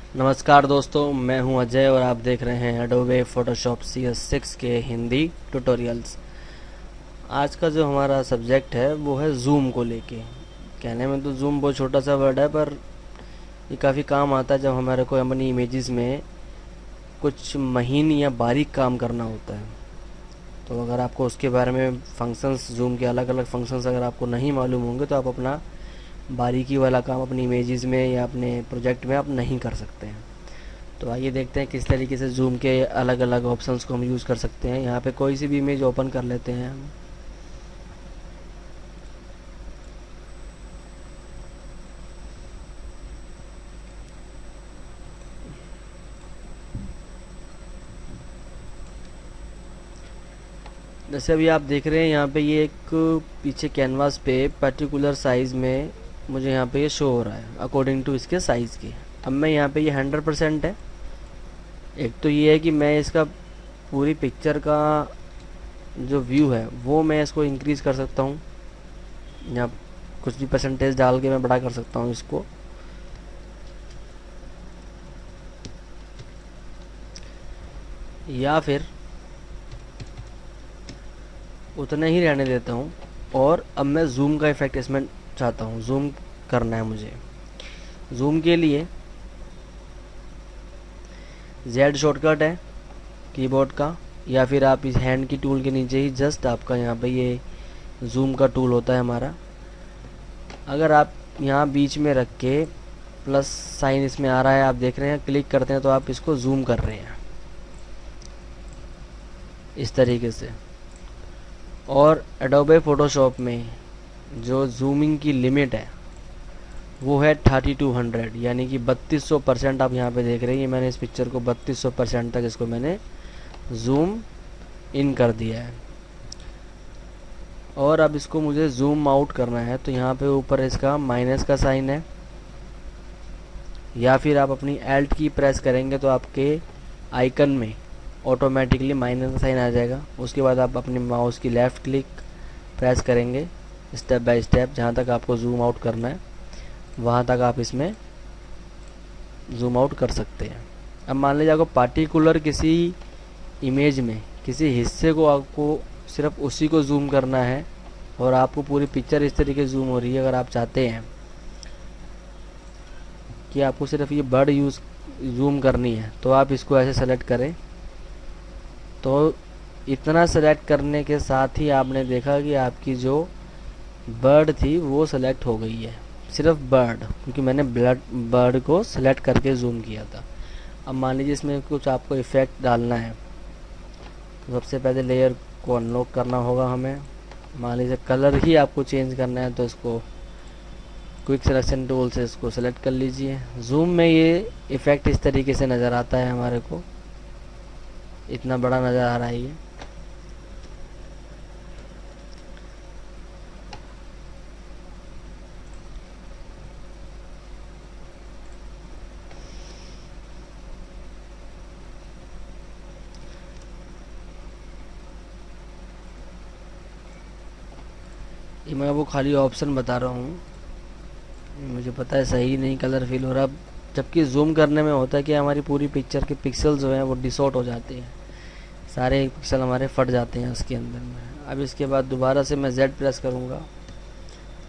नमस्कार दोस्तों, मैं हूं अजय और आप देख रहे हैं एडोबे फोटोशॉप CS6 के हिंदी ट्यूटोरियल्स। आज का जो हमारा सब्जेक्ट है वो है जूम को लेके। कहने में तो जूम बहुत छोटा सा वर्ड है, पर ये काफ़ी काम आता है जब हमारे को अपनी इमेजेस में कुछ महीन या बारीक काम करना होता है। तो अगर आपको उसके बारे में फंक्शंस, जूम के अलग अलग फंक्शंस अगर आपको नहीं मालूम होंगे तो आप अपना बारीकी वाला काम अपनी इमेजेस में या अपने प्रोजेक्ट में आप नहीं कर सकते हैं। तो आइए देखते हैं किस तरीके से जूम के अलग अलग ऑप्शंस को हम यूज़ कर सकते हैं। यहाँ पे कोई सी भी इमेज ओपन कर लेते हैं हम। जैसे अभी आप देख रहे हैं यहाँ पे ये एक पीछे कैनवास पे पर्टिकुलर साइज़ में मुझे यहाँ पे ये शो हो रहा है अकॉर्डिंग टू इसके साइज़ के। अब मैं यहाँ पे ये 100% है। एक तो ये है कि मैं इसका पूरी पिक्चर का जो व्यू है वो मैं इसको इंक्रीज़ कर सकता हूँ, या कुछ भी परसेंटेज डाल के मैं बड़ा कर सकता हूँ इसको। या फिर उतना ही रहने देता हूँ और अब मैं जूम का इफेक्ट इसमें चाहता हूँ, जूम करना है मुझे। जूम के लिए Z शॉर्टकट है कीबोर्ड का, या फिर आप इस हैंड की टूल के नीचे ही जस्ट आपका यहाँ पे ये जूम का टूल होता है हमारा। अगर आप यहाँ बीच में रख के प्लस साइन इसमें आ रहा है, आप देख रहे हैं, क्लिक करते हैं तो आप इसको जूम कर रहे हैं इस तरीके से। और एडोबे फोटोशॉप में जो जूमिंग की लिमिट है वो है 3200, यानी कि 3200% आप यहाँ पे देख रहे हैं। मैंने इस पिक्चर को 3200% तक इसको मैंने जूम इन कर दिया है। और अब इसको मुझे जूम आउट करना है तो यहाँ पे ऊपर इसका माइनस का साइन है, या फिर आप अपनी Alt की प्रेस करेंगे तो आपके आइकन में ऑटोमेटिकली माइनस का साइन आ जाएगा। उसके बाद आप अपने माउस की लेफ़्ट क्लिक प्रेस करेंगे स्टेप बाय स्टेप, जहाँ तक आपको जूम आउट करना है वहाँ तक आप इसमें जूम आउट कर सकते हैं। अब मान लीजिए आपको पार्टिकुलर किसी इमेज में किसी हिस्से को आपको सिर्फ उसी को जूम करना है और आपको पूरी पिक्चर इस तरीके से जूम हो रही है। अगर आप चाहते हैं कि आपको सिर्फ ये बर्ड जूम करनी है तो आप इसको ऐसे सेलेक्ट करें। तो इतना सेलेक्ट करने के साथ ही आपने देखा कि आपकी जो बर्ड थी वो सेलेक्ट हो गई है, सिर्फ बर्ड, क्योंकि मैंने बर्ड को सेलेक्ट करके जूम किया था। अब मान लीजिए इसमें कुछ आपको इफ़ेक्ट डालना है तो सबसे पहले लेयर को अनलॉक करना होगा हमें। मान लीजिए कलर ही आपको चेंज करना है तो इसको क्विक सिलेक्शन टूल से इसको सेलेक्ट कर लीजिए। जूम में ये इफ़ेक्ट इस तरीके से नज़र आता है, हमारे को इतना बड़ा नज़र आ रहा है ये। मैं वो खाली ऑप्शन बता रहा हूँ, मुझे पता है सही नहीं कलर फिल हो रहा। जबकि जूम करने में होता है कि हमारी पूरी पिक्चर के पिक्सल जो हैं वो डिसॉर्ट हो जाते हैं, सारे पिक्सल हमारे फट जाते हैं उसके अंदर में। अब इसके बाद दोबारा से मैं Z प्रेस करूँगा,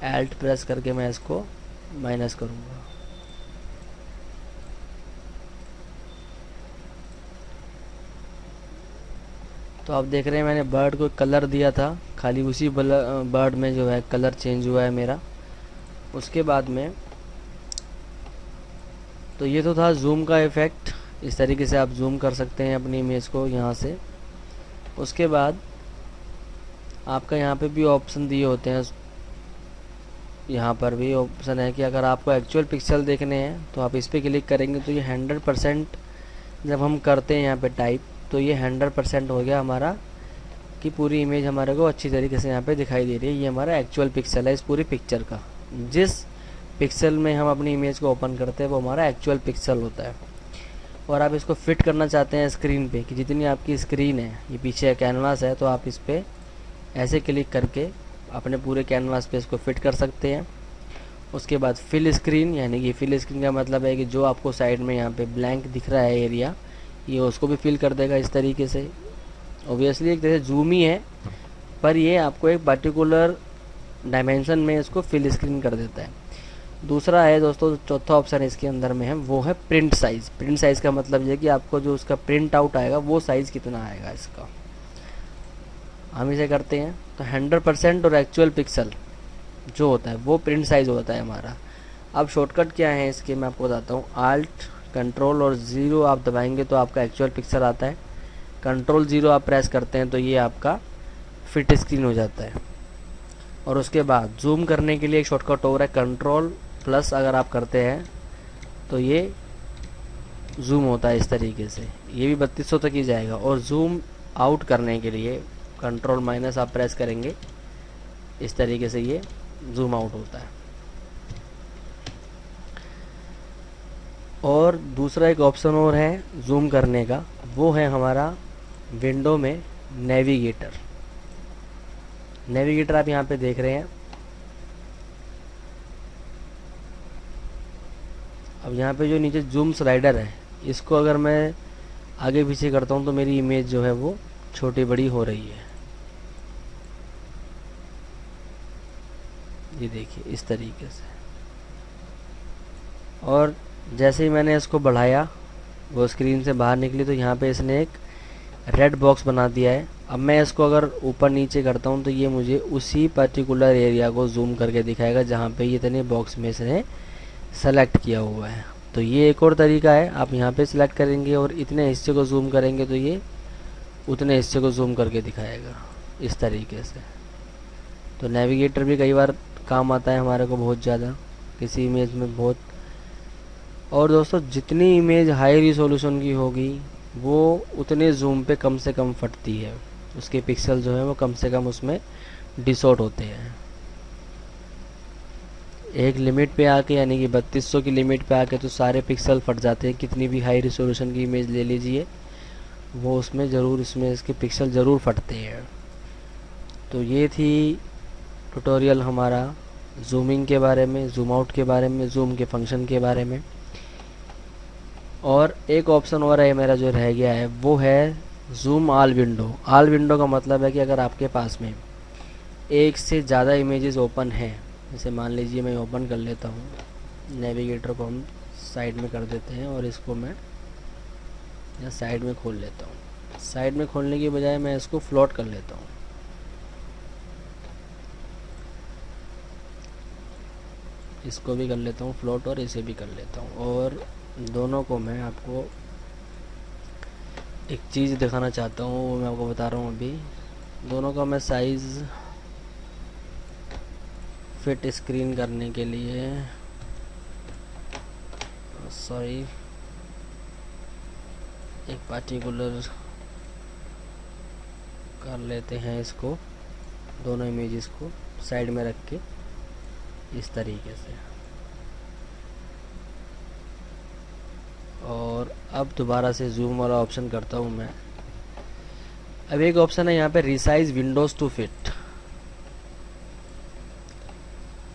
Alt प्रेस करके मैं इसको माइनस करूँगा। तो आप देख रहे हैं मैंने बर्ड को कलर दिया था, खाली उसी बर्ड में जो है कलर चेंज हुआ है मेरा। उसके बाद में तो ये तो था जूम का इफ़ेक्ट, इस तरीके से आप जूम कर सकते हैं अपनी इमेज को यहाँ से। उसके बाद आपका यहाँ पे भी ऑप्शन दिए होते हैं, यहाँ पर भी ऑप्शन है कि अगर आपको एक्चुअल पिक्सल देखने हैं तो आप इस पर क्लिक करेंगे तो ये 100% जब हम करते हैं यहाँ पे टाइप तो ये 100% हो गया हमारा, कि पूरी इमेज हमारे को अच्छी तरीके से यहाँ पे दिखाई दे रही है। ये हमारा एक्चुअल पिक्सल है इस पूरी पिक्चर का। जिस पिक्सल में हम अपनी इमेज को ओपन करते हैं वो हमारा एक्चुअल पिक्सल होता है। और आप इसको फिट करना चाहते हैं स्क्रीन पे, कि जितनी आपकी स्क्रीन है, ये पीछे कैनवास है, तो आप इस पर ऐसे क्लिक करके अपने पूरे कैनवास पे इसको फिट कर सकते हैं। उसके बाद फिल स्क्रीन, यानी कि फिल स्क्रीन का मतलब है कि जो आपको साइड में यहाँ पे ब्लैंक दिख रहा है एरिया, ये उसको भी फिल कर देगा इस तरीके से। ऑब्वियसली एक तरह से जूम ही है, पर ये आपको एक पर्टिकुलर डायमेंशन में इसको फिल स्क्रीन कर देता है। दूसरा है दोस्तों, चौथा ऑप्शन इसके अंदर में है, वो है प्रिंट साइज़। प्रिंट साइज़ का मतलब ये कि आपको जो उसका प्रिंट आउट आएगा वो साइज़ कितना आएगा इसका। हम इसे करते हैं तो 100% और एक्चुअल पिक्सल जो होता है वो प्रिंट साइज़ होता है हमारा। अब शॉर्टकट क्या है इसके, मैं आपको बताता हूँ। आल्ट कंट्रोल और 0 आप दबाएंगे तो आपका एक्चुअल पिक्सल आता है। कंट्रोल 0 आप प्रेस करते हैं तो ये आपका फिट स्क्रीन हो जाता है। और उसके बाद जूम करने के लिए एक शॉर्टकट और है, कंट्रोल प्लस अगर आप करते हैं तो ये जूम होता है इस तरीके से, ये भी 3200 तक ही जाएगा। और जूम आउट करने के लिए कंट्रोल माइनस आप प्रेस करेंगे, इस तरीके से ये जूम आउट होता है। और दूसरा एक ऑप्शन और है जूम करने का, वो है हमारा विंडो में नेविगेटर। नेविगेटर आप यहाँ पे देख रहे हैं। अब यहाँ पे जो नीचे जूम स्लाइडर है, इसको अगर मैं आगे पीछे करता हूँ तो मेरी इमेज जो है वो छोटी बड़ी हो रही है। ये देखिए इस तरीके से। और जैसे ही मैंने इसको बढ़ाया वो स्क्रीन से बाहर निकली, तो यहाँ पे इसने एक रेड बॉक्स बना दिया है। अब मैं इसको अगर ऊपर नीचे करता हूँ तो ये मुझे उसी पर्टिकुलर एरिया को जूम करके दिखाएगा जहाँ पे ये इतने बॉक्स में इसने सेलेक्ट किया हुआ है। तो ये एक और तरीका है, आप यहाँ पे सिलेक्ट करेंगे और इतने हिस्से को जूम करेंगे तो ये उतने हिस्से को जूम करके दिखाएगा इस तरीके से। तो नेविगेटर भी कई बार काम आता है हमारे को बहुत ज़्यादा, किसी इमेज में बहुत। और दोस्तों जितनी इमेज हाई रिजोल्यूशन की होगी वो उतने जूम पे कम से कम फटती है, उसके पिक्सल जो है वो कम से कम उसमें डिसॉर्ट होते हैं। एक लिमिट पे आके, यानी कि 3200 की लिमिट पे आके तो सारे पिक्सल फट जाते हैं। कितनी भी हाई रिजोल्यूशन की इमेज ले लीजिए, वो उसमें ज़रूर, इसमें इसके पिक्सल ज़रूर फटते हैं। तो ये थी ट्यूटोरियल हमारा जूमिंग के बारे में, जूम आउट के बारे में, जूम के फंक्शन के बारे में। और एक ऑप्शन और है मेरा जो रह गया है, वो है zoom all window. All window का मतलब है कि अगर आपके पास में एक से ज़्यादा इमेजेस ओपन हैं, जैसे मान लीजिए मैं ओपन कर लेता हूँ, नेविगेटर को हम साइड में कर देते हैं और इसको मैं या साइड में खोल लेता हूँ। साइड में खोलने की बजाय मैं इसको फ्लोट कर लेता हूँ। इसको भी कर लेता हूँ फ्लोट और इसे भी कर लेता हूँ। और दोनों को मैं आपको एक चीज़ दिखाना चाहता हूँ, वो मैं आपको बता रहा हूँ अभी। दोनों का मैं साइज़ फिट स्क्रीन करने के लिए, सॉरी, एक पार्टिकुलर कर लेते हैं इसको, दोनों इमेजेस को साइड में रख के इस तरीके से। और अब दोबारा से जूम वाला ऑप्शन करता हूँ मैं। अब एक ऑप्शन है यहाँ पे रिसाइज विंडोज़ टू फिट,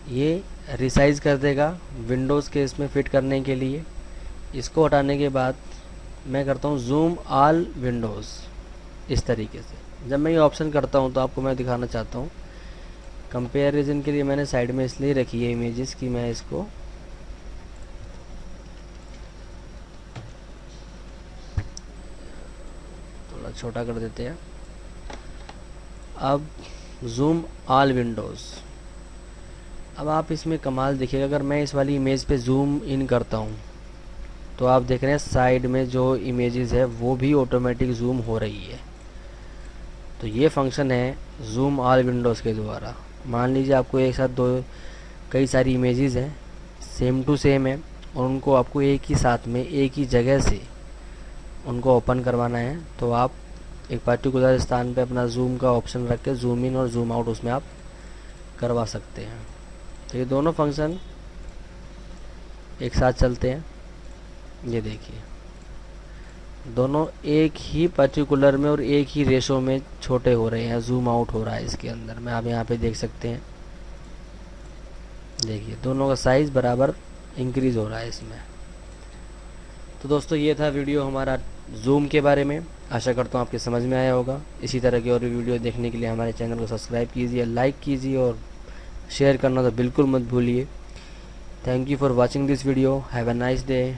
ये रिसाइज कर देगा विंडोज़ के इसमें फिट करने के लिए। इसको हटाने के बाद मैं करता हूँ जूम ऑल विंडोज़ इस तरीके से। जब मैं ये ऑप्शन करता हूँ तो आपको मैं दिखाना चाहता हूँ, कंपेरिजन के लिए मैंने साइड में इसलिए रखी है इमेजेस कि मैं इसको थोड़ा छोटा कर देते हैं। अब जूम ऑल विंडोज़, अब आप इसमें कमाल देखिएगा, अगर मैं इस वाली इमेज पे जूम इन करता हूँ तो आप देख रहे हैं साइड में जो इमेजेस है वो भी ऑटोमेटिक जूम हो रही है। तो ये फंक्शन है जूम ऑल विंडोज़ के द्वारा। मान लीजिए आपको एक साथ कई सारी इमेजेस हैं, सेम टू सेम है, और उनको आपको एक ही साथ में एक ही जगह से उनको ओपन करवाना है, तो आप एक पर्टिकुलर स्थान पे अपना जूम का ऑप्शन रख के जूम इन और जूम आउट उसमें आप करवा सकते हैं। तो ये दोनों फंक्शन एक साथ चलते हैं। ये देखिए दोनों एक ही पर्टिकुलर में और एक ही रेशो में छोटे हो रहे हैं, जूम आउट हो रहा है इसके अंदर में, आप यहाँ पे देख सकते हैं। देखिए दोनों का साइज़ बराबर इंक्रीज़ हो रहा है इसमें। तो दोस्तों ये था वीडियो हमारा जूम के बारे में। आशा करता हूँ आपके समझ में आया होगा। इसी तरह की और भी वीडियो देखने के लिए हमारे चैनल को सब्सक्राइब कीजिए, लाइक कीजिए और शेयर करना तो बिल्कुल मत भूलिए। Thank you for watching this video. Have a nice day.